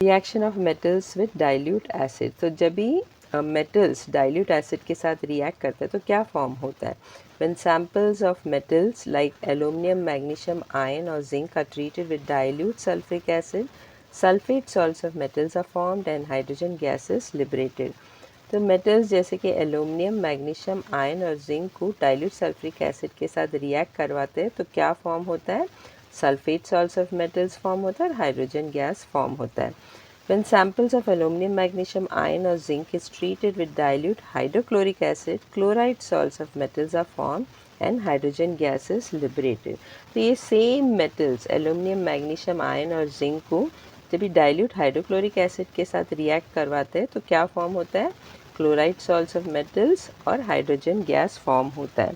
Reaction of metals with dilute acid. तो जब भी मेटल्स डाइल्यूट एसिड के साथ रिएक्ट करते हैं तो क्या फॉर्म होता है? When samples of metals like aluminum, magnesium, iron or zinc are treated with dilute sulfuric acid, sulfate salts of metals are formed and hydrogen gas is liberated. तो metals जैसे कि एल्यूमिनियम, मैग्नीशियम, आयरन और zinc को dilute sulphuric acid के साथ react करवाते हैं तो क्या फॉर्म होता है? Sulphate salts of metals form होता है और हाइड्रोजन गैस फॉर्म होता है. When samples of aluminum, magnesium, iron or zinc is treated with dilute hydrochloric acid, chloride salts of metals are formed and hydrogen gas is liberated. तो ये same metals aluminium, magnesium, iron और zinc को जब भी dilute hydrochloric acid के साथ react करवाते हैं तो क्या फॉर्म होता है? क्लोराइड सॉल्ट्स ऑफ मेटल्स और हाइड्रोजन गैस फॉर्म होता है.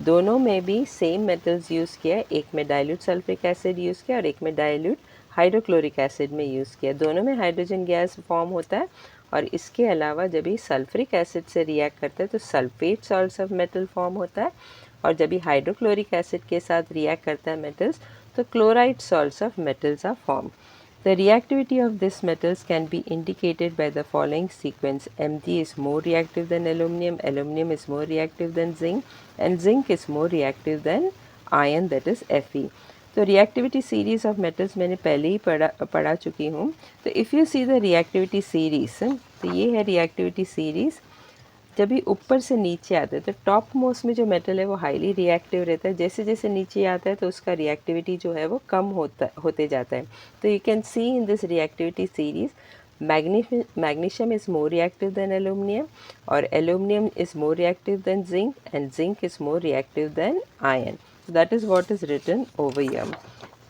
दोनों में भी सेम मेटल्स यूज़ किया है, एक में डाइल्यूट सल्फ्रिक एसिड यूज़ किया और एक में डाइल्यूट हाइड्रोक्लोरिक एसिड में यूज़ किया. दोनों में हाइड्रोजन गैस फॉर्म होता है और इसके अलावा जब भी सल्फ्रिक एसिड से रिएक्ट करता है तो sulphate salts of metal form होता है और जब भी हाइड्रोक्लोरिक एसिड के साथ रिएक्ट करता है मेटल्स तो chloride salts of metals are form. The reactivity of these metals can be indicated by the following sequence. Mg is more reactive than aluminum, aluminum is more reactive than zinc, and zinc is more reactive than iron, that is Fe. तो reactivity series of metals मैंने पहले ही पढ़ा चुकी हूँ. तो if you see the reactivity series, तो ये है रिएक्टिविटी सीरीज. जब भी ऊपर से नीचे आता है तो टॉप मोस्ट में जो मेटल है वो हाईली रिएक्टिव रहता है. जैसे जैसे नीचे आता है तो उसका रिएक्टिविटी जो है वो कम होते जाता है. तो you can see in this reactivity series magnesium is more reactive than aluminium और aluminium is more reactive than zinc and zinc is more reactive than iron. That is what is written over here.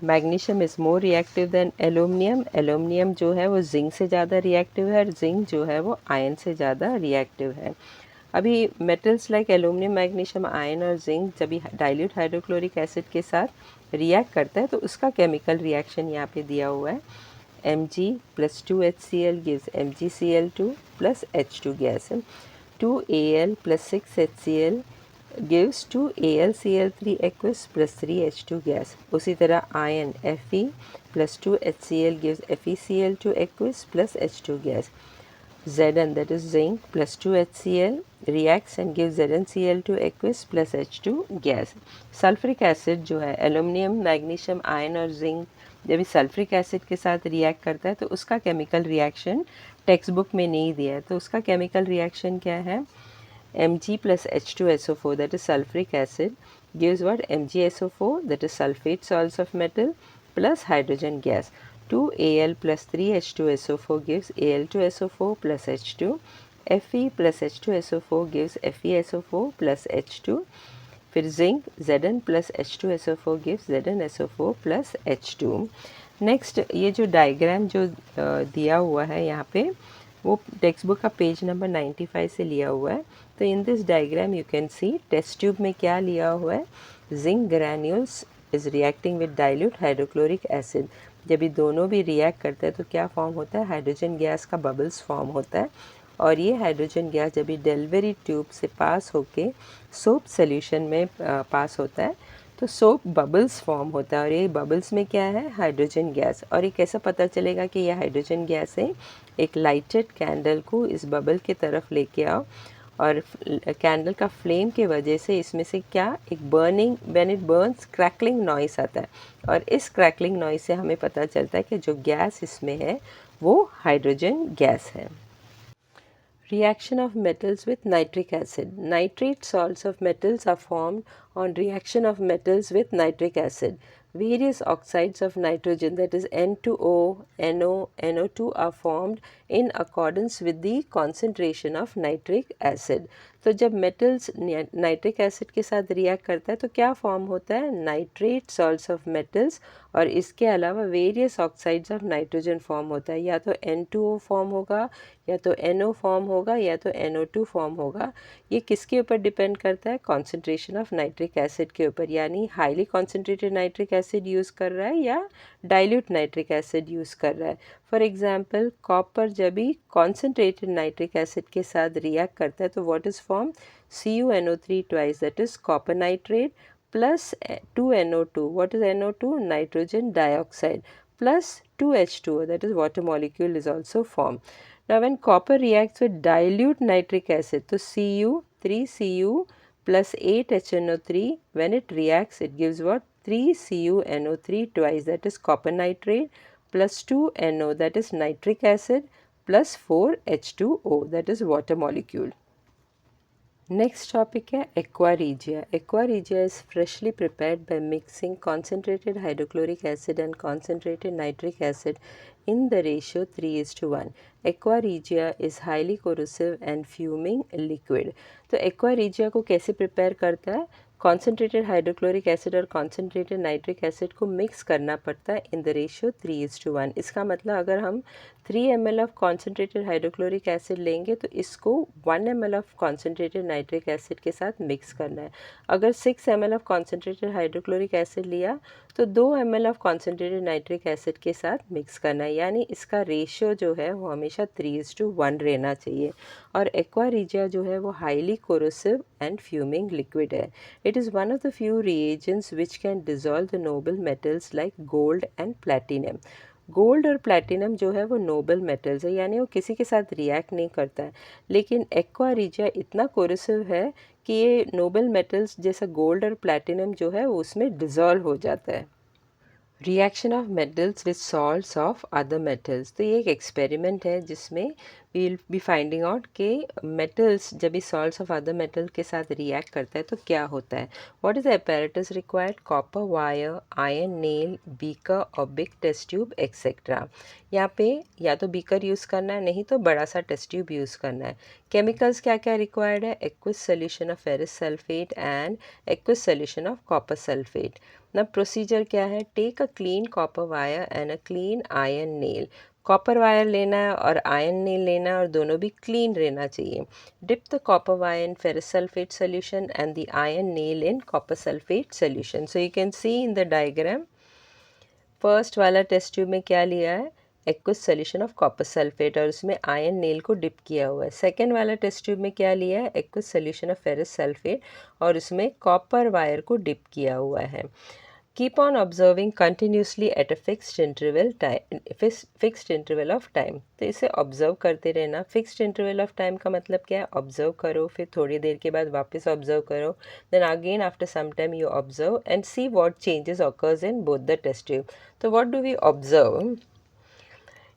Magnesium is more reactive than aluminium. Aluminium जो है वो zinc से ज़्यादा reactive है और zinc जो है वो आयरन से ज़्यादा रिएक्टिव है. अभी metals like aluminium, magnesium, iron और जिंक जब भी डाइल्यूट हाइड्रोक्लोरिक एसिड के साथ रिएक्ट करता है तो उसका केमिकल रिएक्शन यहाँ पे दिया हुआ है. Mg plus 2HCl gives MgCl2 plus H2 gas. 2Al plus 6HCl gives 2AlCl3 aqueous plus 3H2 gas. उसी तरह iron Fe plus 2HCl gives FeCl2 aqueous plus H2 gas. Zn, that is zinc, plus 2HCl reacts and gives ZnCl2 aqueous plus H2 gas. Sulphuric acid जो है aluminium, magnesium, iron और zinc जब इस sulphuric acid के साथ react करता है तो उसका केमिकल रिएक्शन टेक्स्ट बुक में नहीं दिया है. तो उसका केमिकल रिएक्शन क्या है? Mg plus H2SO4, that is sulfuric acid, gives what? MgSO4, that is sulfate salts of metal, plus hydrogen gas. 2Al plus 3H2SO4 gives Al2SO4 plus H2. Fe plus H2SO4 gives FeSO4 plus H2. फिर zinc Zn plus H2SO4 gives ZnSO4 plus H2. Next ये जो diagram जो दिया हुआ है यहाँ पे वो टेक्स्ट बुक का पेज नंबर 95 से लिया हुआ है. तो in this diagram you can see test tube में क्या लिया हुआ है? Zinc granules is reacting with dilute hydrochloric acid. जब ये दोनों भी रिएक्ट करते हैं तो क्या फॉर्म होता है? हाइड्रोजन गैस का बबल्स फॉर्म होता है और ये हाइड्रोजन गैस जब भी डेलिवरी ट्यूब से पास होके सोप सोल्यूशन में पास होता है तो सोप बबल्स फॉर्म होता है और ये बबल्स में क्या है? Hydrogen gas. और ये कैसा पता चलेगा कि ये हाइड्रोजन गैस है? एक लाइटेड कैंडल को इस बबल के तरफ लेके आओ और कैंडल का फ्लेम के वजह से इसमें से क्या एक burning, when it Burns crackling noise आता है और इस क्रैकलिंग नॉइस से हमें पता चलता है कि जो गैस इसमें है वो हाइड्रोजन गैस है. Reaction of metals with nitric acid. Nitrate salts of metals are formed on reaction of metals with nitric acid. Various oxides of nitrogen, that is N2O, NO, NO2 are formed in accordance with the concentration of nitric acid. तो जब metals nitric acid के साथ react करता है तो क्या form होता है? नाइट्रेट सॉल्ट्स ऑफ मेटल्स और इसके अलावा various oxides of nitrogen form होता है. या तो N2O फॉर्म होगा या तो NO फॉर्म होगा या तो NO2 फॉर्म होगा. ये किसके ऊपर डिपेंड करता है? कॉन्सेंट्रेशन ऑफ नाइट्रिक एसिड के ऊपर. यानी highly concentrated nitric acid use कर रहा है या डाइल्यूट नाइट्रिक एसिड यूज़ कर रहा है. फॉर एग्जांपल कॉपर जब भी कॉन्सेंट्रेटेड नाइट्रिक एसिड के साथ रिएक्ट करता है तो what is form? CuNO3 twice, that is copper nitrate plus 2NO2. What is NO2? Nitrogen dioxide plus 2H2O, that is water molecule, is also formed. Now when copper reacts with dilute nitric acid, so Cu 3Cu plus 8HNO3, when it reacts it gives what? 3CuNO3 twice, that is copper nitrate, plus 2NO, that is nitric acid, plus 4H2O, that is water molecule. Next topic है aqua regia. Aqua regia is freshly prepared by mixing concentrated hydrochloric acid and concentrated nitric acid in the ratio 3:1. Aqua regia is highly corrosive and fuming liquid. तो aqua regia को कैसे prepare करता है? Concentrated hydrochloric acid और concentrated nitric acid को mix करना पड़ता है इन द रेशियो 3:1. इसका मतलब अगर हम 3 ml of concentrated hydrochloric acid लेंगे तो इसको 1 ml of concentrated nitric acid के साथ मिक्स करना है. अगर 6 ml of concentrated hydrochloric acid लिया तो 2 ml of concentrated nitric acid के साथ मिक्स करना है. यानी इसका रेशियो जो है वो हमेशा 3:1 रहना चाहिए. और एक्वा रिजिया जो है वो highly corrosive and fuming liquid है. It is one of the few reagents which can dissolve the noble metals like gold and platinum. Gold और प्लैटिनम जो है वो नोबल मेटल्स है, यानी वो किसी के साथ रिएक्ट नहीं करता है. लेकिन एक्वा रिजिया इतना कोरोसिव है कि ये नोबल मेटल्स जैसा गोल्ड और प्लैटिनम जो है वो उसमें डिज़ोल्व हो जाता है. Reaction of metals with salts of other metals. तो ये एक एक्सपेरिमेंट है जिसमें we will be finding out कि मेटल्स जब भी सॉल्ट्स ऑफ अदर मेटल के साथ रिएक्ट करता है तो क्या होता है. What is the apparatus required? Copper wire, iron nail, beaker और बिग टेस्ट ट्यूब एक्सेट्रा. यहाँ पे या तो बीकर यूज़ करना है, नहीं तो बड़ा सा टेस्ट ट्यूब यूज़ करना है. केमिकल्स क्या क्या रिक्वायर्ड है? Aqueous solution of ferrous sulphate and aqueous solution of copper sulphate. ना प्रोसीजर क्या है? Take a clean copper wire and a clean iron nail. Copper wire लेना है और आयरन नेल लेना है और दोनों भी क्लीन रहना चाहिए. Dip the copper wire in ferrous sulphate solution and the iron nail in copper sulphate solution. So you can see in the diagram. First वाला टेस्ट ट्यूब में क्या लिया है? Aqueous solution of copper sulphate और उसमें iron nail को dip किया हुआ है. सेकेंड वाला टेस्ट ट्यूब में क्या लिया है? Aqueous solution of ferrous sulphate और उसमें कॉपर वायर को डिप किया हुआ है. Keep on observing continuously at a fixed interval of time. तो इसे ऑब्जर्व करते रहना. फिक्स्ड इंटरवल ऑफ टाइम का मतलब क्या है? ऑब्जर्व करो, फिर थोड़ी देर के बाद वापस ऑब्जर्व करो, then again after some time you observe and see what changes occurs in both the test tube. तो what do we observe?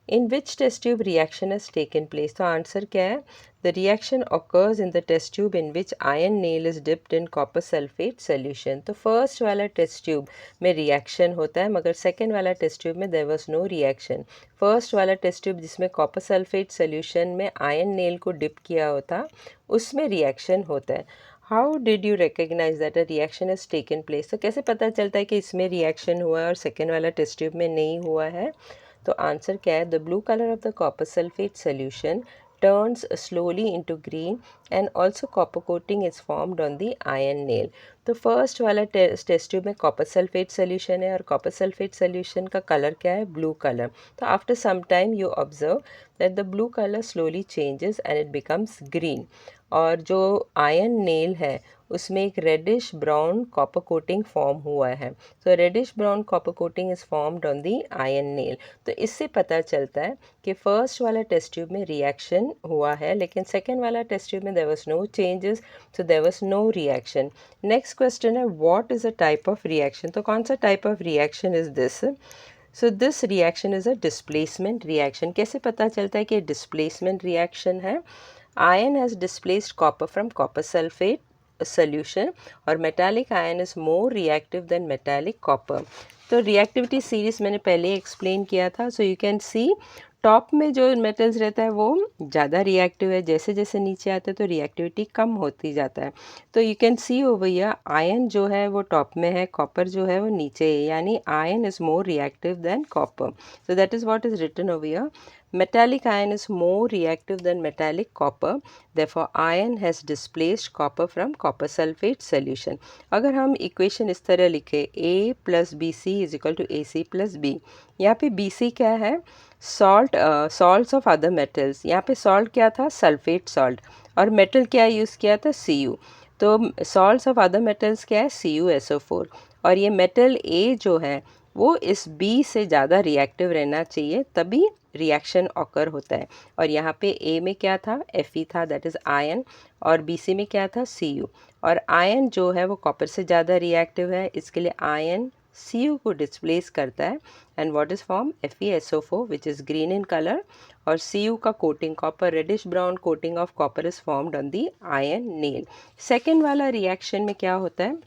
In which test tube reaction has taken place? तो answer क्या है? The reaction occurs in the test tube in which iron nail is dipped in copper sulfate solution. तो first वाला test tube में reaction होता है, मगर second वाला टेस्ट ट्यूब में there was no reaction. First वाला टेस्ट ट्यूब जिसमें कॉपर सल्फेट सोल्यूशन में आयरन नेल को डिप किया होता उसमें रिएक्शन होता है. How did you recognise that a reaction has taken place? तो कैसे पता चलता है कि इसमें रिएक्शन हुआ है और सेकेंड वाला टेस्ट ट्यूब में नहीं हुआ है? तो आंसर क्या है? The blue colour of the copper sulphate solution turns slowly into green and also copper coating is formed on the iron nail. तो फर्स्ट वाला टेस्ट ट्यूब में कॉपर सल्फेट सोल्यूशन है और कॉपर सल्फेट सोल्यूशन का colour क्या है? Blue colour. तो after some time you observe that the blue colour slowly changes and it becomes green. और जो आयरन नेल है उसमें एक reddish brown copper coating form हुआ है. तो reddish brown copper coating is formed on the iron nail. तो इससे पता चलता है कि फर्स्ट वाला टेस्ट ट्यूब में रिएक्शन हुआ है, लेकिन सेकेंड वाला टेस्ट ट्यूब में there was no changes, so there was no reaction. Next question है what is a type of reaction. तो कौन सा type of reaction is this? So this reaction is a displacement reaction. कैसे पता चलता है कि डिस्प्लेसमेंट रिएक्शन है? Iron has displaced copper from copper sulphate solution और metallic iron is more reactive than metallic copper. तो रिएक्टिविटी सीरीज मैंने पहले एक्सप्लेन किया था. सो यू कैन सी टॉप में जो मेटल्स रहता है वो ज़्यादा रिएक्टिव है, जैसे जैसे नीचे आते हैं तो रिएक्टिविटी कम होती जाता है. तो you can see over here iron जो है वो टॉप में है, कॉपर जो है वो नीचे है, यानी iron is more reactive than copper. So that is what is written over here. Metallic iron is more reactive than metallic copper. Therefore, iron has displaced copper from copper sulfate solution. अगर हम equation इस तरह लिखे A plus BC is equal to AC plus B. यहाँ पे BC क्या है? Salts of other metals. यहाँ पे सॉल्ट क्या था? Sulphate salt. और मेटल क्या यूज़ किया था? Cu. तो सॉल्ट्स ऑफ अदर मेटल्स क्या है? CuSO4. और ये मेटल A जो है वो इस बी से ज़्यादा रिएक्टिव रहना चाहिए, तभी रिएक्शन ऑकर होता है। और यहाँ पे ए में क्या था, Fe था, दैट इज़ आयन, और BC में क्या था, Cu। और आयन जो है वो कॉपर से ज़्यादा रिएक्टिव है, इसके लिए आयन Cu को डिस्प्लेस करता है, and what is form, FeSO4 which is green in colour, और Cu का coating copper, reddish brown coating of copper is formed on the iron nail. Second वाला रिएक्शन में क्या होता है,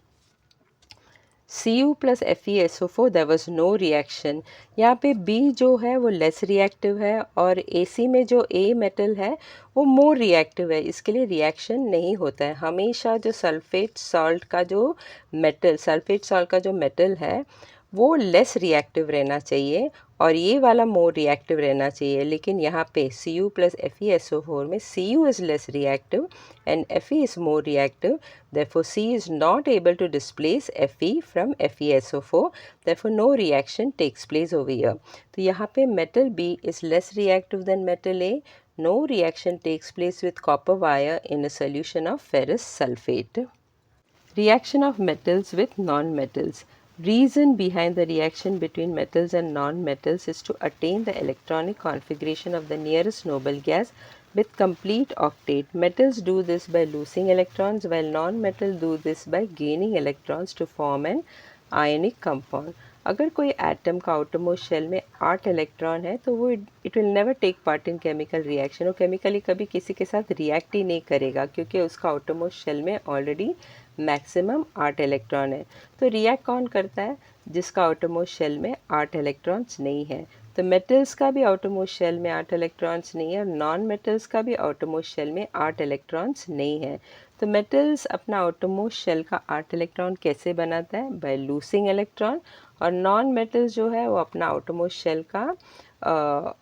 Cu plus FeSO4 there was no reaction। यहाँ पे B जो है वो लेस रिएक्टिव है, और Ac में जो A मेटल है वो मोर रिएक्टिव है, इसके लिए रिएक्शन नहीं होता है। हमेशा जो सल्फेट सॉल्ट का जो मेटल है वो लेस रिएक्टिव रहना चाहिए, और ये वाला मोर रिएक्टिव रहना चाहिए। लेकिन यहाँ पे Cu plus FeSO4 में Cu is less reactive and Fe is more reactive, therefore C is not able to displace Fe from FeSO4, therefore no reaction takes place over here। तो यहाँ पे metal B is less reactive than metal A, no reaction takes place with copper wire in a solution of ferrous sulfate। Reaction of metals with non-metals. Reason behind the reaction between metals and non-metals is to attain the electronic configuration of the nearest noble gas with complete octet। Metals do this by losing electrons, while non-metals do this by gaining electrons to form an ionic compound। अगर कोई atom का outermost shell में 8 electron है तो वो it will never take part in chemical reaction. वो chemically कभी किसी के साथ रिएक्ट ही नहीं करेगा, क्योंकि उसका आउटरमोस्ट शेल में ऑलरेडी मैक्सिमम 8 इलेक्ट्रॉन है। तो रिएक्ट कौन करता है, जिसका आउटरमोस्ट शेल में 8 इलेक्ट्रॉन्स नहीं है। तो मेटल्स का भी आउटरमोस्ट शेल में 8 इलेक्ट्रॉन्स नहीं है, और नॉन मेटल्स का भी आउटरमोस्ट शेल में 8 इलेक्ट्रॉन्स नहीं है। तो मेटल्स अपना आउटरमोस्ट शेल का 8 इलेक्ट्रॉन कैसे बनाता है, बाय लूसिंग इलेक्ट्रॉन। और नॉन मेटल्स जो है वो अपना आउटरमोस्ट शेल का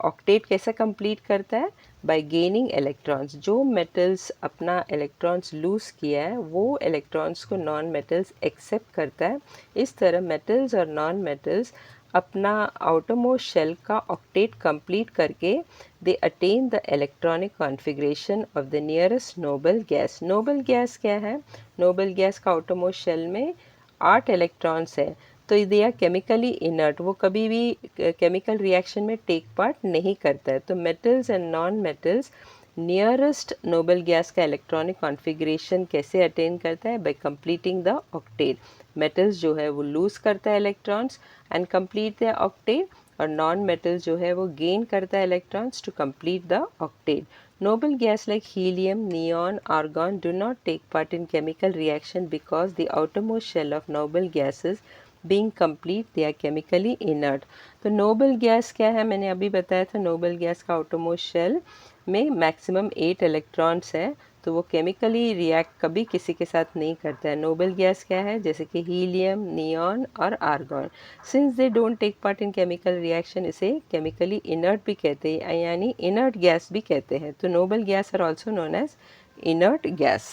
ऑक्टेट कैसे कंप्लीट करता है, बाय गेनिंग इलेक्ट्रॉन्स। जो मेटल्स अपना इलेक्ट्रॉन्स लूज़ किया है वो इलेक्ट्रॉन्स को नॉन मेटल्स एक्सेप्ट करता है। इस तरह मेटल्स और नॉन मेटल्स अपना आउटरमोस्ट शेल का ऑक्टेट कंप्लीट करके they attain the electronic configuration of the nearest noble gas. Noble gas क्या है, नोबल गैस का आउटरमोस्ट शेल में 8 इलेक्ट्रॉन्स है, तो दे आर केमिकली इनर्ट, वो कभी भी केमिकल रिएक्शन में टेक पार्ट नहीं करता है। तो metals and non metals nearest noble gas का इलेक्ट्रॉनिक कॉन्फ़िगरेशन कैसे अटेन करता है, by completing the octet. Metals जो है वो लूज़ करता है electrons and complete the octet, और नॉन मेटल्स जो है वो गेन करता है electrons to complete the octet. Noble gas like helium, neon, argon do not take part in chemical reaction because the outermost shell of noble gases being complete they are chemically inert। तो noble gas क्या है, मैंने अभी बताया था, noble gas का outermost shell में maximum 8 electrons है, तो वो केमिकली रिएक्ट कभी किसी के साथ नहीं करता है। नोबल गैस क्या है, जैसे कि हीलियम, नियॉन और argon, since they don't take part in chemical reaction इसे केमिकली इनर्ट भी कहते हैं, यानी इनर्ट गैस भी कहते हैं। तो noble gas are also known as inert gas.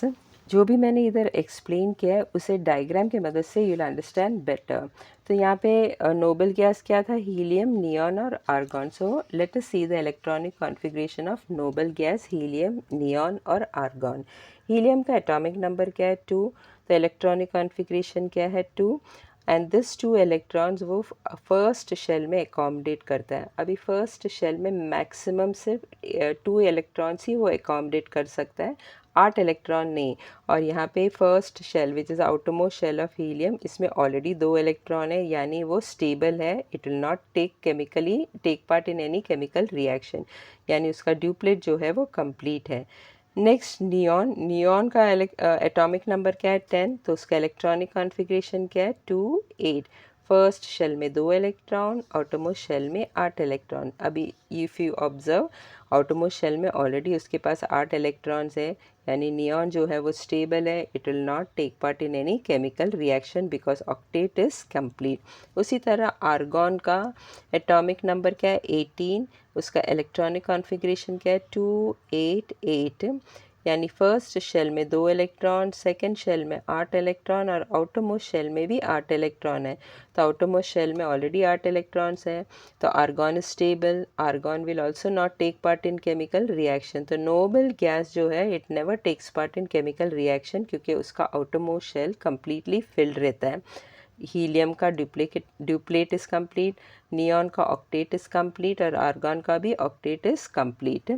जो भी मैंने इधर एक्सप्लेन किया है उसे डायग्राम की मदद से यूल अंडरस्टैंड बेटर। तो यहाँ पे नोबल गैस क्या था, हीलियम, नियॉन और argon. So let us see the electronic configuration of noble gas, helium, neon और आर्गॉन। हीलियम का एटॉमिक नंबर क्या है, 2। तो इलेक्ट्रॉनिक कॉन्फ़िगरेशन क्या है, 2। एंड दिस 2 इलेक्ट्रॉन्स वो फर्स्ट शेल में एकोमोडेट करता है। अभी फर्स्ट शेल में मैक्सिमम सिर्फ 2 इलेक्ट्रॉन्स ही वो एकोमोडेट कर सकता है, 8 इलेक्ट्रॉन नहीं। और यहाँ पे first shell which is outermost shell of helium, इसमें ऑलरेडी 2 इलेक्ट्रॉन है, यानी वो स्टेबल है, it will not take part in any chemical reaction, यानी उसका ड्यूप्लेट जो है वो कंप्लीट है। नेक्स्ट नियॉन, नियॉन का एटॉमिक नंबर क्या है, 10। तो उसका इलेक्ट्रॉनिक कॉन्फ़िगरेशन क्या है, 2 8। फर्स्ट शेल में 2 इलेक्ट्रॉन, आउटरमोस्ट शेल में 8 इलेक्ट्रॉन। अभी if you observe, outermost shell में ऑलरेडी उसके पास 8 इलेक्ट्रॉन्स है, यानी नियॉन जो है वो स्टेबल है, it will not take part in any chemical reaction because octet is complete. उसी तरह आर्गॉन का एटॉमिक नंबर क्या है, 18। उसका इलेक्ट्रॉनिक कॉन्फ़िगरेशन क्या है, 2 8 8, यानी फर्स्ट शेल में 2 इलेक्ट्रॉन, सेकेंड शेल में 8 इलेक्ट्रॉन, और आउटरमोस्ट शेल में भी 8 इलेक्ट्रॉन है। तो आउटरमोस्ट शेल में ऑलरेडी 8 इलेक्ट्रॉन्स है, तो argon is stable, argon will also not take part in chemical reaction. तो नोबल गैस जो है it never takes part in chemical reaction, क्योंकि उसका आउटरमोस्ट शेल कम्प्लीटली फिल्ड रहता है। हीलियम का ड्यूप्लेट इज़ कंप्लीट, नियॉन का ऑक्टेट इज़ कंप्लीट और आर्गॉन का भी octet is complete.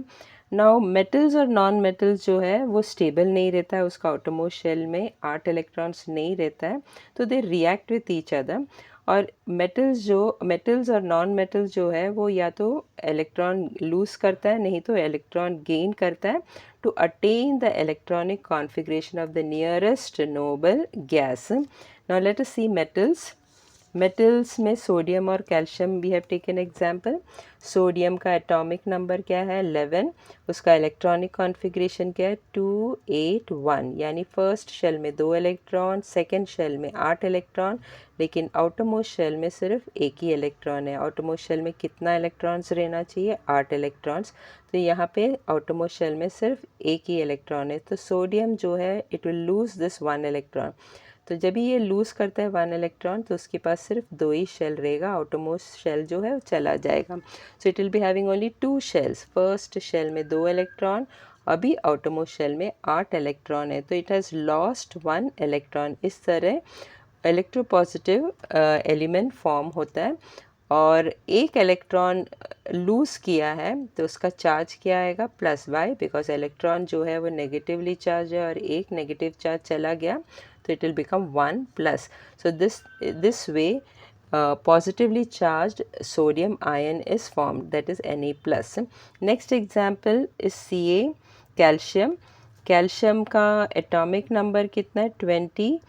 Now metals और नॉन मेटल्स जो है वो स्टेबल नहीं रहता है, उसका आउटरमोस्ट शेल में 8 इलेक्ट्रॉन्स नहीं रहता है, तो they react with each other. और मेटल्स और नॉन मेटल्स जो है वो या तो इलेक्ट्रॉन लूज करता है, नहीं तो इलेक्ट्रॉन गेन करता है to attain the electronic configuration of the nearest noble gas. Now let us see metals. Metals में सोडियम और calcium we have taken example. Sodium का एटॉमिक नंबर क्या है 11, उसका इलेक्ट्रॉनिक कॉन्फ़िगरेशन क्या है 281, यानी फर्स्ट शेल में 2 इलेक्ट्रॉन, सेकेंड शेल में 8 इलेक्ट्रॉन, लेकिन आउटरमोस्ट शेल में सिर्फ एक ही इलेक्ट्रॉन है। आउटरमोस्ट शेल में कितना इलेक्ट्रॉन्स रहना चाहिए 8 इलेक्ट्रॉन्स, तो यहाँ पे आउटरमोस्ट शेल में सिर्फ एक ही इलेक्ट्रॉन है, तो सोडियम जो है it will lose this 1 electron. तो जब ये लूज़ करता है 1 इलेक्ट्रॉन तो उसके पास सिर्फ 2 ही शेल रहेगा, आउटरमोस्ट शेल जो है वो चला जाएगा। So it will be having only 2 shells, first shell में 2 इलेक्ट्रॉन, अभी आउटरमोस्ट शेल में 8 इलेक्ट्रॉन है, तो इट हैज़ लॉस्ट 1 इलेक्ट्रॉन। इस तरह इलेक्ट्रोपॉजिटिव एलिमेंट फॉर्म होता है। और एक इलेक्ट्रॉन लूज़ किया है तो उसका चार्ज क्या आएगा +y, बिकॉज इलेक्ट्रॉन जो है वो नेगेटिवली चार्ज है और एक नेगेटिव चार्ज चला गया तो it will become 1 plus. So this way positively charged sodium ion is formed, that is Na plus. Next example is Ca, calcium. Calcium का एटॉमिक नंबर कितना है 20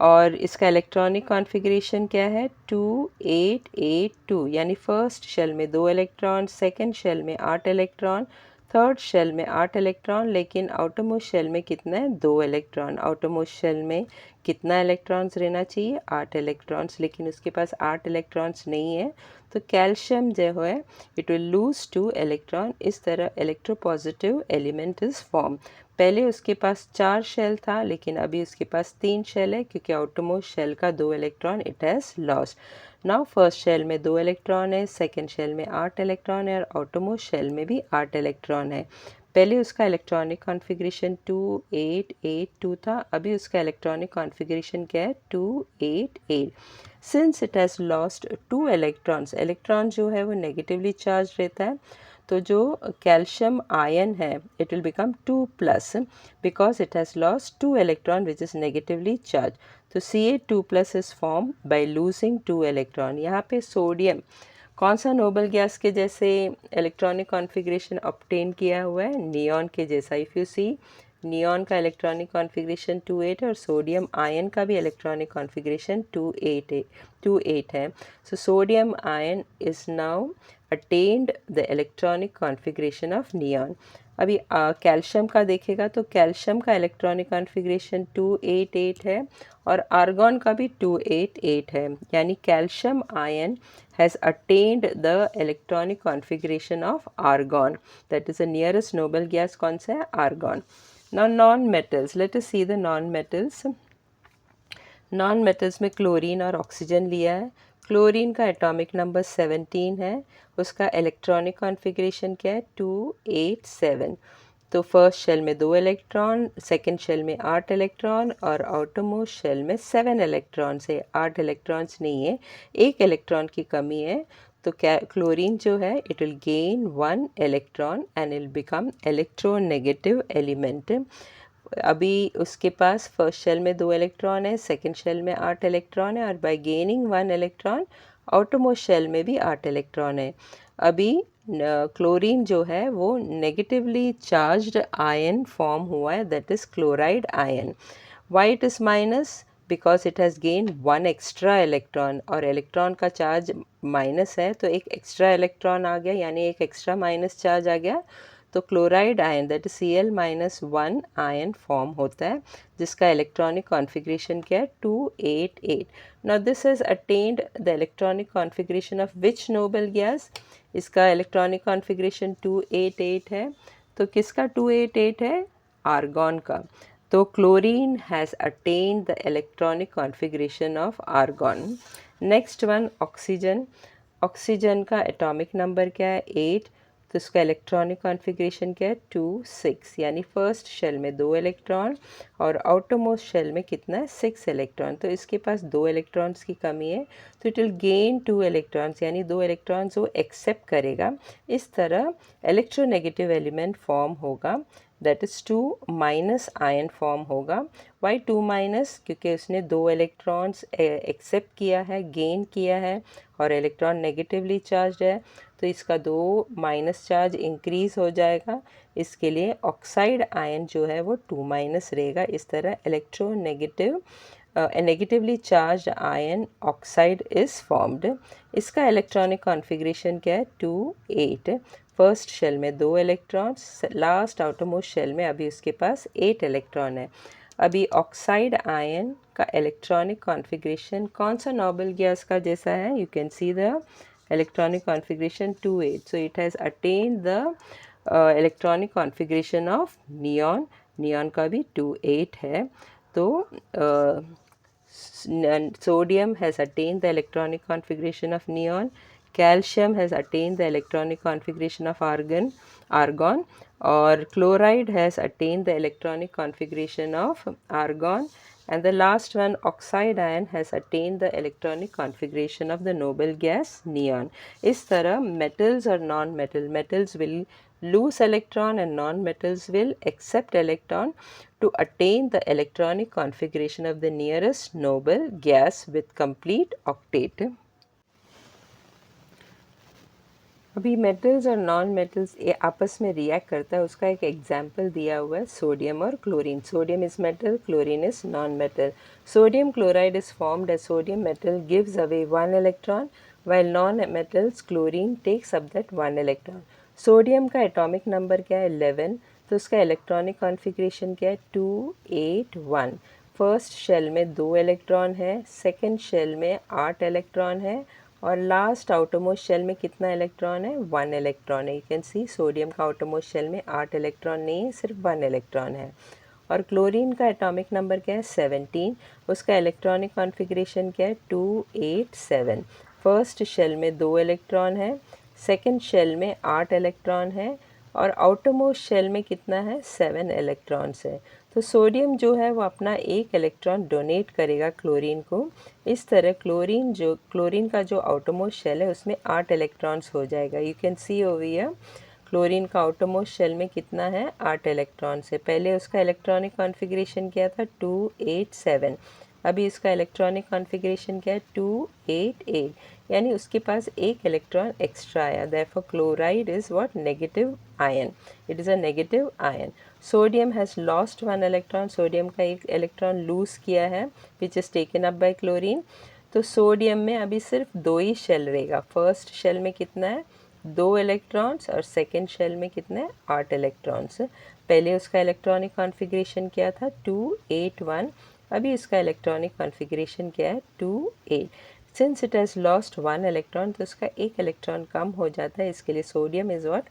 और इसका इलेक्ट्रॉनिक कॉन्फ़िगरेशन क्या है 2882, यानी फर्स्ट शेल में 2 इलेक्ट्रॉन, सेकंड शेल में 8 इलेक्ट्रॉन, थर्ड शेल में 8 इलेक्ट्रॉन, लेकिन आउटरमोस्ट शेल में कितना है 2 इलेक्ट्रॉन। आउटरमोस्ट शेल में कितना इलेक्ट्रॉन्स रहना चाहिए 8 इलेक्ट्रॉन्स, लेकिन उसके पास 8 इलेक्ट्रॉन्स नहीं है, तो कैल्शियम जो है इट विल लूज 2 इलेक्ट्रॉन। इस तरह इलेक्ट्रोपॉजिटिव एलिमेंट इज फॉर्म। पहले उसके पास 4 शेल था लेकिन अभी उसके पास 3 शेल है क्योंकि आउटरमोस्ट शेल का 2 electron it has lost. Now first shell में 2 इलेक्ट्रॉन है, सेकेंड शेल में 8 इलेक्ट्रॉन है और आउटरमोस्ट शेल में भी 8 इलेक्ट्रॉन है। पहले उसका इलेक्ट्रॉनिक कॉन्फ़िगरेशन 2882 था, अभी उसका इलेक्ट्रॉनिक कॉन्फ़िगरेशन क्या है 288। Since it has lost 2 electrons, electron जो है वो नेगेटिवली चार्ज रहता है, तो जो कैल्शियम आयन है it will become 2 plus because it has lost 2 electron which is negatively charge. तो Ca2 plus is form by losing 2 electron. यहाँ पे सोडियम कौन सा नोबल गैस के जैसे इलेक्ट्रॉनिक कॉन्फ़िगरेशन ऑब्टेन किया हुआ है, नियॉन के जैसा। इफ़ यू सी नियॉन का इलेक्ट्रॉनिक कॉन्फ़िगरेशन 28 है और सोडियम आयन का भी इलेक्ट्रॉनिक कॉन्फ़िगरेशन 28 है। So sodium ion is now attend the electronic configuration of neon. अभी कैल्शियम का देखेगा तो कैल्शियम का इलेक्ट्रॉनिक कॉन्फ़िगरेशन 288 है और आर्गॉन का भी 288 है, यानी calcium ion has attained the electronic configuration of argon, that is the nearest noble gas कौन सा है argon. Now non metals, let us see the non metals. Non metals में क्लोरीन और ऑक्सीजन लिया है। क्लोरीन का एटॉमिक नंबर 17 है, उसका इलेक्ट्रॉनिक कॉन्फ़िगरेशन क्या है 287। तो फर्स्ट शेल में 2 इलेक्ट्रॉन, सेकंड शेल में 8 इलेक्ट्रॉन और आउटरमोस्ट शेल में 7 इलेक्ट्रॉन है। 8 इलेक्ट्रॉन्स नहीं है, एक इलेक्ट्रॉन की कमी है, तो क्लोरीन जो है it will gain 1 electron and it become electronegative element. अभी उसके पास फर्स्ट शेल में 2 इलेक्ट्रॉन है, सेकंड शेल में 8 इलेक्ट्रॉन है और by gaining 1 electron outermost shell में भी 8 इलेक्ट्रॉन है। अभी क्लोरीन जो है वो नेगेटिवली चार्ज्ड आयन फॉर्म हुआ है, that is chloride ion. Why it is minus because it has gain 1 extra electron और इलेक्ट्रॉन का चार्ज माइनस है तो एक एक्स्ट्रा इलेक्ट्रॉन आ गया, यानी एक एक्स्ट्रा माइनस चार्ज आ गया, तो chloride ion that is Cl-1 ion form होता है जिसका इलेक्ट्रॉनिक कॉन्फ़िगरेशन क्या है 288। Now this has attend the electronic configuration of which noble gas, इसका इलेक्ट्रॉनिक कॉन्फ़िगरेशन 288 है, तो किसका 288 है आर्गॉन का। तो chlorine has attend the electronic configuration of argon. Next one oxygen. Oxygen का एटॉमिक नंबर क्या है 8, तो इसका इलेक्ट्रॉनिक कॉन्फ़िगरेशन क्या है 2 6, यानी फर्स्ट शेल में 2 इलेक्ट्रॉन और आउटरमोस्ट शेल में कितना है 6 इलेक्ट्रॉन। तो इसके पास 2 इलेक्ट्रॉन्स की कमी है, तो इट विल गेन 2 इलेक्ट्रॉन्स, यानी 2 इलेक्ट्रॉन्स वो एक्सेप्ट करेगा। इस तरह इलेक्ट्रोनेगेटिव एलिमेंट फॉर्म होगा, that is 2 minus ion form होगा। Why 2 minus? क्योंकि उसने 2 इलेक्ट्रॉन्स एक्सेप्ट किया है, गेन किया है, और इलेक्ट्रॉन नेगेटिवली चार्ज है, तो इसका 2 माइनस चार्ज इंक्रीज़ हो जाएगा। इसके लिए ऑक्साइड आयन जो है वो 2 माइनस रहेगा। इस तरह electronegative negatively charge ion oxide is formed. इसका इलेक्ट्रॉनिक कॉन्फ़िगरेशन क्या है 2 8। फर्स्ट शेल में 2 इलेक्ट्रॉन्स, लास्ट आउटरमोस्ट शेल में अभी उसके पास 8 इलेक्ट्रॉन है। अभी ऑक्साइड आयन का इलेक्ट्रॉनिक कॉन्फ़िगरेशन कौन सा नोबल गैस का जैसा है? You can see the electronic configuration 2 8, so it has attained the electronic configuration of neon. neon का भी 2 8 है। तो sodium has attained the electronic configuration of neon, calcium has attained the electronic configuration of argon, or chloride has attained the electronic configuration of argon, and the last one, oxide ion, has attained the electronic configuration of the noble gas neon. इस तरह metals or non-metal, metals will lose electron and non-metals will accept electron to attain the electronic configuration of the nearest noble gas with complete octet. अभी metals और non metals आपस में react करता है, उसका एक एग्जाम्पल दिया हुआ है सोडियम और chlorine. Sodium is metal, chlorine is non metal. Sodium chloride is formed as sodium metal gives away 1 electron, while non metals chlorine takes up that 1 electron. Sodium का एटॉमिक नंबर क्या है 11, तो उसका electronic configuration क्या है 2 8 1. First shell में 2 electron है, second shell में 8 इलेक्ट्रॉन है, और लास्ट आउटरमोस्ट शेल में कितना इलेक्ट्रॉन है 1 इलेक्ट्रॉन है. यू कैन सी सोडियम का आउटरमोस्ट शेल में 8 इलेक्ट्रॉन नहीं है, सिर्फ 1 इलेक्ट्रॉन है. और क्लोरीन का एटॉमिक नंबर क्या है 17, उसका इलेक्ट्रॉनिक कॉन्फ़िगरेशन क्या है 2 8 7. फर्स्ट शेल में 2 इलेक्ट्रॉन है, सेकेंड शेल में 8 इलेक्ट्रॉन है, और आउटरमोस्ट शेल में कितना है 7 इलेक्ट्रॉन्स है. तो सोडियम जो है वो अपना 1 इलेक्ट्रॉन डोनेट करेगा क्लोरीन को. इस तरह क्लोरीन का जो आउटरमोस्ट शेल है उसमें 8 इलेक्ट्रॉन्स हो जाएगा. You can see over here chlorine का आउटरमोस्ट शेल में कितना है 8 इलेक्ट्रॉन्स है. पहले उसका इलेक्ट्रॉनिक कॉन्फ़िगरेशन क्या था 2 8 7. अभी इसका इलेक्ट्रॉनिक कॉन्फ़िगरेशन क्या है 2 8 8, यानी उसके पास 1 इलेक्ट्रॉन एक्स्ट्रा आया. Therefore chloride is what negative ion, it is a negative ion. Sodium has lost 1 electron, sodium का 1 इलेक्ट्रॉन लूज़ किया है which is taken up by chlorine. तो सोडियम में अभी सिर्फ 2 ही शेल रहेगा. फर्स्ट शेल में कितना है 2 इलेक्ट्रॉन्स, और सेकेंड शेल में कितने 8 इलेक्ट्रॉन्स. पहले उसका इलेक्ट्रॉनिक कॉन्फ़िगरेशन क्या था 2 8 1. अभी इसका इलेक्ट्रॉनिक कॉन्फ़िगरेशन क्या है 2 8. Since it has lost 1 electron, तो उसका 1 इलेक्ट्रॉन कम हो जाता है. इसके लिए sodium is what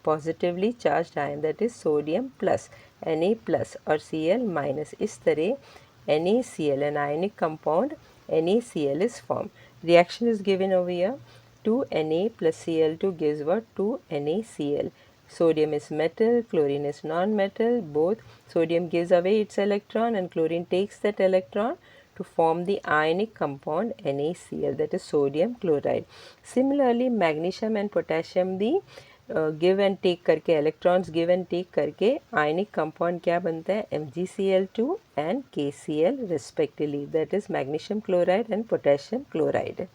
positively charged ion, that is sodium plus Na plus और Cl माइनस. इस तरह NaCl, an ionic compound NaCl is formed. Reaction is given over here. 2Na plus Cl2 gives what 2NaCl. Sodium is metal, chlorine is non-metal. Both sodium gives away its electron and chlorine takes that electron to form the ionic compound NaCl, that is sodium chloride. Similarly, magnesium and potassium भी give and take करके, electrons give and take करके ionic compound क्या बनता है MgCl2 and KCl respectively, that is magnesium chloride and potassium chloride.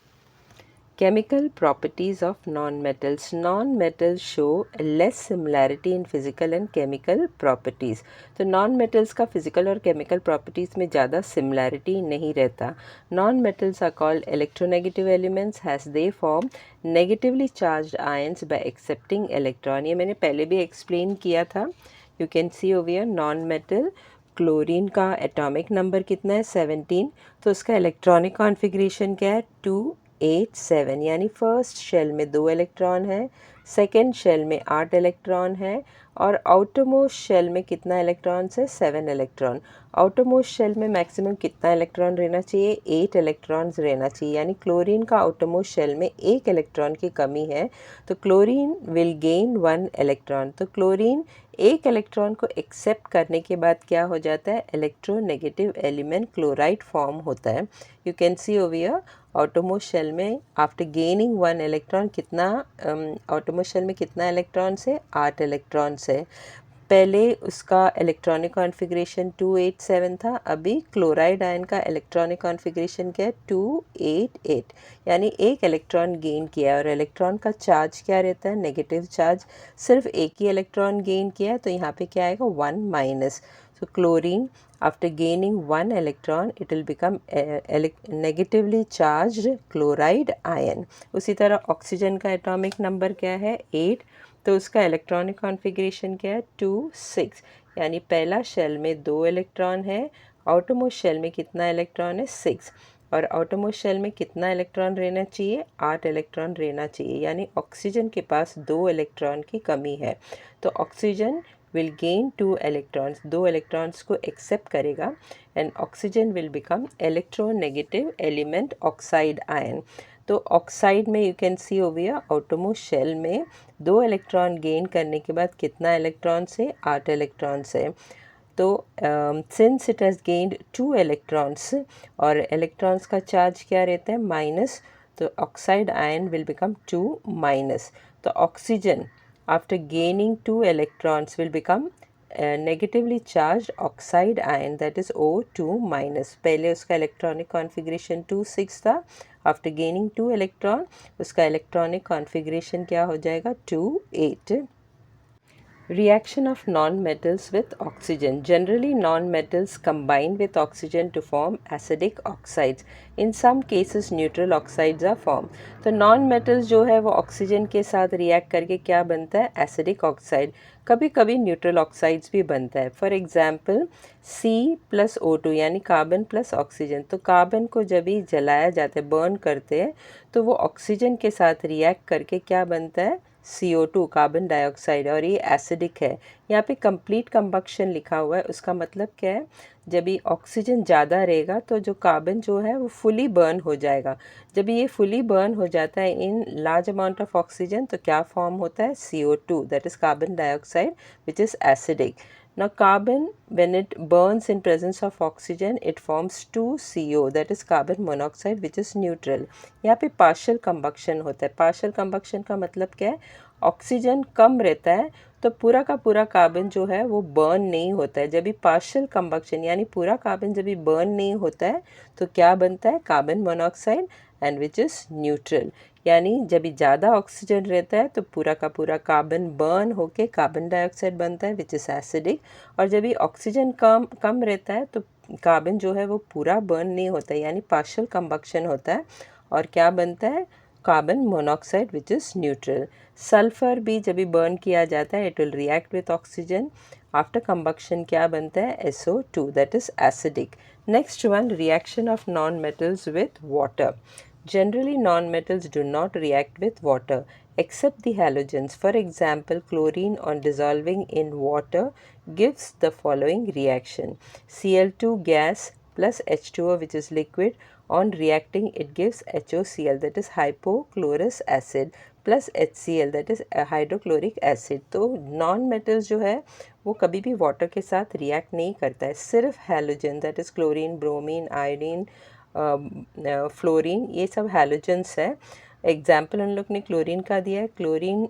Chemical properties of non-metals. Non-metals show less similarity in physical and chemical properties. तो non-metals का physical और chemical properties में ज़्यादा similarity नहीं रहता. Non-metals are called electronegative elements as they form negatively charged ions by accepting electron. ये मैंने पहले भी explain किया था. You can see over here non-metal chlorine का एटॉमिक नंबर कितना है 17, तो उसका इलेक्ट्रॉनिक कॉन्फ़िगरेशन क्या है 2 8 7 यानी फर्स्ट शेल में 2 इलेक्ट्रॉन है, सेकेंड शेल में 8 इलेक्ट्रॉन है और आउटरमोस्ट शेल में कितना इलेक्ट्रॉन्स है 7 इलेक्ट्रॉन। आउटरमोस्ट शेल में मैक्सिमम कितना इलेक्ट्रॉन रहना चाहिए 8 इलेक्ट्रॉन्स रहना चाहिए, यानी क्लोरीन का आउटरमोस्ट शेल में एक इलेक्ट्रॉन की कमी है तो क्लोरीन विल गेन 1 इलेक्ट्रॉन। तो क्लोरीन एक इलेक्ट्रॉन को एक्सेप्ट करने के बाद क्या हो जाता है इलेक्ट्रोनेगेटिव एलिमेंट क्लोराइड फॉर्म होता है। You can see over here outermost shell में आफ्टर गेनिंग 1 इलेक्ट्रॉन कितना आउटरमोस्ट शेल में कितना इलेक्ट्रॉन्स है 8 इलेक्ट्रॉन्स है। पहले उसका इलेक्ट्रॉनिक कॉन्फ़िगरेशन 287 था, अभी क्लोराइड आयन का इलेक्ट्रॉनिक कॉन्फ़िगरेशन क्या है 288, यानी एक इलेक्ट्रॉन गेन किया और इलेक्ट्रॉन का चार्ज क्या रहता है नेगेटिव चार्ज। सिर्फ एक ही इलेक्ट्रॉन गेन किया है तो यहाँ पे क्या आएगा 1 minus. So chlorine after gaining 1 electron it will become negatively charged chloride ion। उसी तरह ऑक्सीजन का एटॉमिक नंबर क्या है 8, तो उसका इलेक्ट्रॉनिक कॉन्फ़िगरेशन क्या है 2 6, यानी पहला शेल में 2 इलेक्ट्रॉन है, आउटरमोस्ट शेल में कितना इलेक्ट्रॉन है 6 और आउटरमोस्ट शेल में कितना इलेक्ट्रॉन रहना चाहिए 8 इलेक्ट्रॉन रहना चाहिए, यानी ऑक्सीजन के पास 2 इलेक्ट्रॉन की कमी है। तो oxygen will gain 2 electrons, 2 electrons को accept करेगा and oxygen will become electronegative element oxide ion। तो ऑक्साइड में you can see over here outermost shell में 2 इलेक्ट्रॉन गेन करने के बाद कितना इलेक्ट्रॉन से 8 इलेक्ट्रॉन से। तो since it has gained 2 electrons और इलेक्ट्रॉन्स का चार्ज क्या रहता है माइनस, तो oxide ion will become 2 minus. तो oxygen after gaining 2 electrons will become negatively charged oxide ion, that is O2 minus। पहले उसका इलेक्ट्रॉनिक कॉन्फ़िगरेशन 2 6 था, आफ्टर गेनिंग 2 इलेक्ट्रॉन उसका इलेक्ट्रॉनिक कॉन्फ़िगरेशन क्या हो जाएगा 2 8। Reaction of non-metals with oxygen. Generally, non-metals combine with oxygen to form acidic oxides. In some cases, neutral oxides are formed. तो non-metals जो है वो ऑक्सीजन के साथ रिएक्ट करके क्या बनता है एसिडिक ऑक्साइड, कभी कभी न्यूट्रल ऑक्साइड्स भी बनता है। फॉर एग्जाम्पल C+O2 यानी कार्बन प्लस ऑक्सीजन। तो कार्बन को जब भी जलाया जाता है बर्न करते हैं तो वो ऑक्सीजन के साथ रिएक्ट करके क्या बनता है CO2 कार्बन डाइऑक्साइड, और ये एसिडिक है। यहाँ पे कंप्लीट कंबक्शन लिखा हुआ है, उसका मतलब क्या है जब ये ऑक्सीजन ज़्यादा रहेगा तो जो कार्बन जो है वो फुली बर्न हो जाएगा। जब ये फुली बर्न हो जाता है in large amount of oxygen तो क्या फॉर्म होता है CO2 that is carbon dioxide which is acidic. Now carbon when it burns in presence of oxygen it forms 2CO that is carbon monoxide which is neutral। यहाँ पे partial combustion होता है। partial combustion का मतलब क्या है oxygen कम रहता है तो पूरा का पूरा कार्बन जो है वो बर्न नहीं होता है। जब भी पार्शियल कंबक्शन यानी पूरा कार्बन जब भी बर्न नहीं होता है तो क्या बनता है carbon monoxide and which is neutral. यानी जब भी ज़्यादा ऑक्सीजन रहता है तो पूरा का पूरा कार्बन बर्न होके कार्बन डाइऑक्साइड बनता है विच इज़ एसिडिक, और जब भी ऑक्सीजन कम रहता है तो कार्बन जो है वो पूरा बर्न नहीं होता है यानी पार्शियल कंबक्शन होता है और क्या बनता है carbon monoxide which is neutral. Sulphur भी जब भी बर्न किया जाता है it will react with oxygen, after combustion क्या बनता है SO2 that is acidic. Next one reaction of non metals with water. Generally, non-metals do not react with water except the halogens. For example, chlorine on dissolving in water gives the following reaction. Cl2 gas plus H2O which is liquid, on reacting it gives HOCl that is hypochlorous acid plus HCl that is hydrochloric acid। तो non metals जो है वो कभी भी water के साथ react नहीं करता है, सिर्फ halogen that is chlorine bromine iodine fluorine ये सब हैलोजेंस है। एग्जाम्पल उन लोग ने क्लोरीन का दिया है। क्लोरीन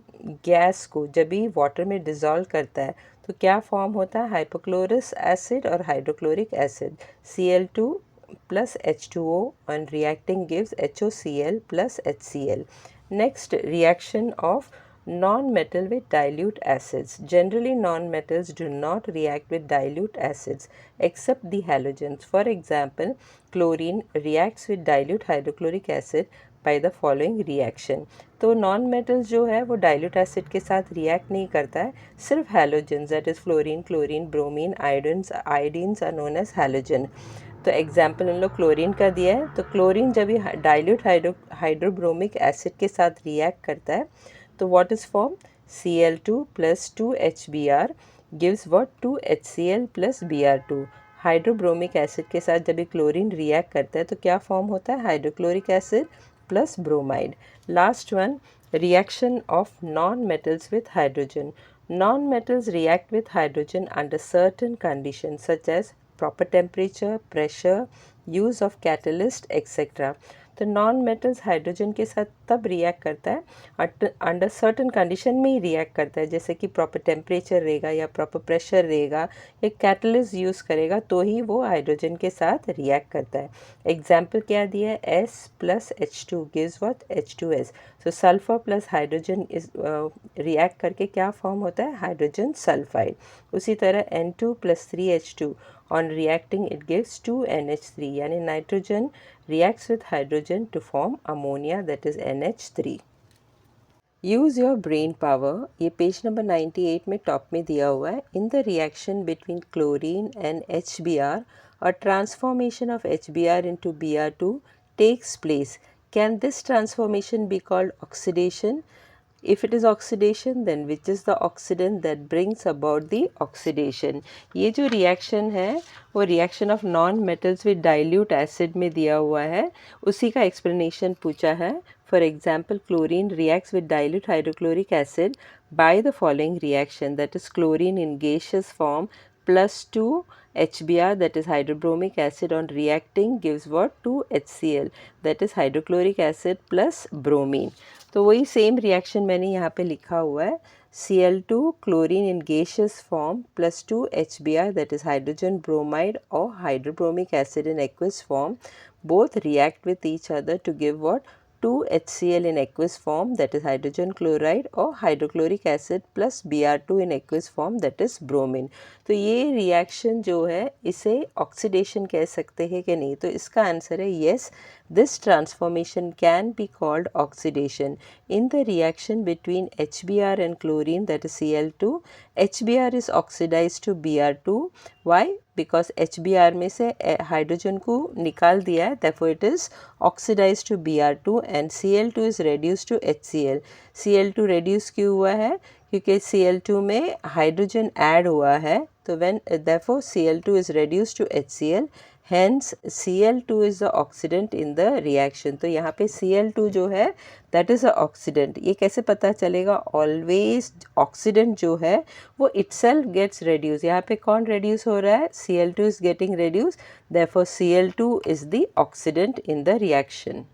गैस को जब भी वाटर में डिज़ोल्व करता है तो क्या फॉर्म होता है हाइपोक्लोरस एसिड और hydrochloric acid Cl2 plus H2O on reacting gives HOCl plus HCl। Next reaction of non-metal with dilute acids. Generally non-metals do not react with dilute acids except the halogens। For example, chlorine reacts with dilute hydrochloric acid by the following reaction। तो non metals जो है वो dilute acid के साथ react नहीं करता है, सिर्फ halogens that is fluorine chlorine bromine iodines are known as halogen. तो एग्जाम्पल उन लोग क्लोरीन का दिया है, तो क्लोरीन जब ये डाइल्यूट हाइड्रोब्रोमिक एसिड के साथ रिएक्ट करता है तो what is form Cl2 plus 2HBr gives what 2HCl plus Br2। Hydrobromic acid के साथ जब ये क्लोरीन रिएक्ट करता है तो क्या फॉर्म होता है, hydrochloric acid plus bromide. Last one, reaction of non-metals with hydrogen. Non-metals react with hydrogen under certain conditions such as proper temperature, pressure, use of catalyst, etc. तो नॉन मेटल्स हाइड्रोजन के साथ तब react करता है under certain condition में ही react करता है, जैसे कि प्रॉपर टेम्परेचर रहेगा या प्रॉपर प्रेशर रहेगा या कैटलिस्ट यूज़ करेगा तो ही वो हाइड्रोजन के साथ रिएक्ट करता है। एग्जाम्पल क्या दिया है, S plus H2 gives what H2S। So sulphur plus hydrogen is react करके क्या फॉर्म होता है, हाइड्रोजन सल्फाइड। उसी तरह N2 plus 3H2 on reacting it gives 2NH3 यानी nitrogen reacts with hydrogen to form ammonia that is NH3। Use your brain power, ये page number 98 में top में दिया हुआ है। In the reaction between chlorine and HBr a transformation of HBr into Br2 takes place. Can this transformation be called oxidation? If it is oxidation, then which is the oxidant that brings about the oxidation? ये जो reaction है वो reaction of non metals with dilute acid में दिया हुआ है, उसी का एक्सप्लेनेशन पूछा है। For example chlorine reacts with dilute hydrochloric acid by the following reaction, that is chlorine in gaseous form plus 2 HBr that is hydrobromic acid on reacting gives what 2 HCl that is hydrochloric acid plus bromine। तो वही same reaction मैंने यहाँ पे लिखा हुआ है, Cl2 chlorine in gaseous form plus 2 HBr that is hydrogen bromide or hydrobromic acid in aqueous form both react with each other to give what 2 HCl in aqueous form that is hydrogen chloride or hydrochloric acid plus Br2 in aqueous form that is bromine। तो ये reaction जो है इसे oxidation कह सकते हैं कि नहीं, तो इसका आंसर है yes, this transformation can be called oxidation. In the reaction between HBr and chlorine that is Cl2, HBr is oxidized to Br2। Why? Because HBr में से हाइड्रोजन को निकाल दिया है, therefore it is oxidized to Br2 and Cl2 is reduced to HCl। Cl2 reduce क्यों हुआ है, क्योंकि Cl2 में हाइड्रोजन ऐड हुआ है, तो when therefore Cl2 is reduced to HCl, hence Cl2 is the oxidant in the reaction। तो यहाँ पे Cl2 जो है that is a oxidant। ये कैसे पता चलेगा, always oxidant जो है वो itself gets reduced। यहाँ पे कौन reduce हो रहा है, Cl2 is getting reduced, therefore Cl2 is the oxidant in the reaction।